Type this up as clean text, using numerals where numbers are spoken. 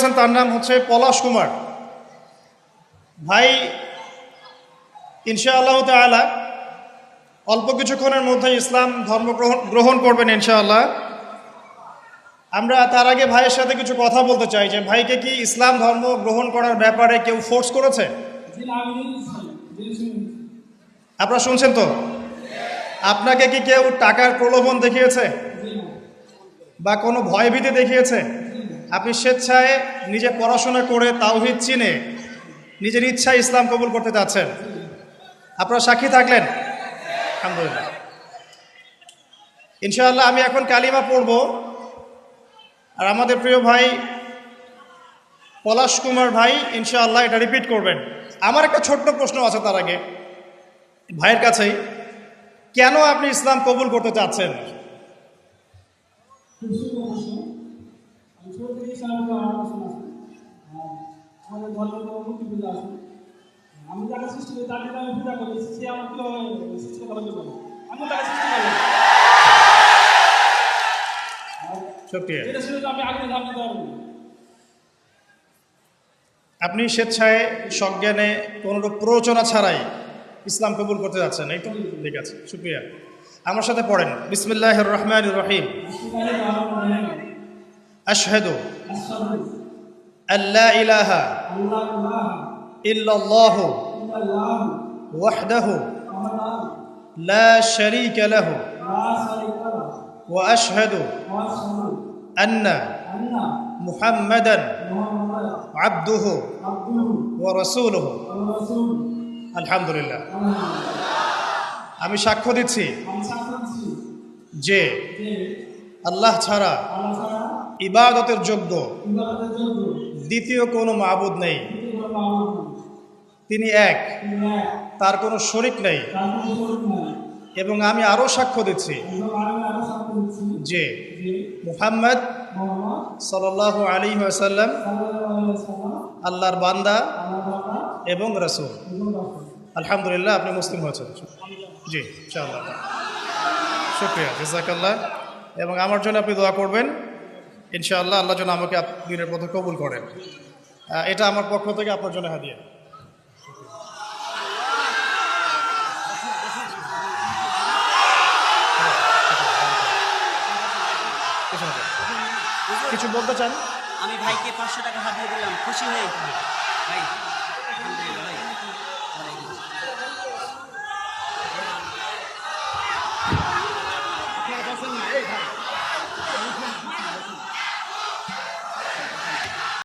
করেছেন তার নাম হচ্ছে পলাশ কুমার ভাই। ইনশাআল্লাহ তাআলা অল্প কিছুক্ষণের মধ্যে ইসলাম ধর্ম গ্রহণ করবেন ইনশাআল্লাহ। আমরা তার আগে ভাইয়ের সাথে কিছু কথা বলতে চাই যে ভাইকে কি ইসলাম ধর্ম গ্রহণ করার ব্যাপারে কেউ ফোর্স করেছে? আপনারা শুনছেন তো? আপনাকে কি কেউ টাকার প্রলোভন দেখিয়েছে বা কোনো ভয়ভীতি দেখিয়েছে? আপনি স্বেচ্ছায় নিজে পড়াশোনা করে তাওহীদ চিনে নিজের ইচ্ছায় ইসলাম কবুল করতে যাচ্ছেন। আপনারা সাক্ষী থাকলেন আলহামদুলিল্লাহ। ইনশাআল্লাহ আমি এখন কালিমা পড়ব আর আমাদের প্রিয় ভাই পলাশ কুমার ভাই ইনশাআল্লাহ এটা রিপিট করবেন। আমার একটা ছোট্ট প্রশ্ন আছে তার আগে ভাইয়ের কাছেই, কেন আপনি ইসলাম কবুল করতে চাচ্ছেন? আমি যাকে সৃষ্টি করি তার জন্য আমি পূজা করি, সে আমার কিভাবে সৃষ্টি করা যাবে? আমি তাকে সৃষ্টি করলাম, এটা শুনে তো আমি আগে ধাপ দিতে পারবো। আপনি স্বেচ্ছায় সজ্ঞানে কোনোরূপ প্ররোচনা ছাড়াই ইসলাম কবুল করতে যাচ্ছেন, এই তো? ঠিক আছে, শুকরিয়া। আমার সাথে পড়েন, বিসমিল্লাহির রহমানির রহিম। আশহাদু আল্লা ইলাহা ইল্লাল্লাহু ওয়াহদাহু লা শারীকা লাহু ওয়া আশহাদু আন্না মুহাম্মাদান আবদুহু ওয়া রাসূলুহু। আলহামদুলিল্লাহ। আমি সাক্ষ্য দিচ্ছি যে আল্লাহ ছাড়া ইবাদতের যোগ্য দ্বিতীয় কোনো মাবুদ নেই, তিনি এক, তার কোনো শরীক নেই। এবং আমি আরও সাক্ষ্য দিচ্ছি যে মুহাম্মদ সাল্লাল্লাহু আলাইহি ওয়াসাল্লাম আল্লাহর বান্দা এবং রাসূল। আলহামদুলিল্লাহ, আপনি মুসলিম হয়েছেন। জি ইনশাআল্লাহ, শুকরিয়া, জাযাকাল্লাহ। এবং আমার জন্য আপনি দোয়া করবেন ইনশাআল্লাহ, আল্লাহ যেন আমাকে দিনের পথে কবুল করেন। এটা আমার পক্ষ থেকে আপনার জন্য হাদিয়া। কিছু বলতে চান? আমি ভাইকে 500 টাকা হাতিয়ে দিলাম, খুশি হয়ে ভাই। আলহামদুলিল্লাহ ভাই।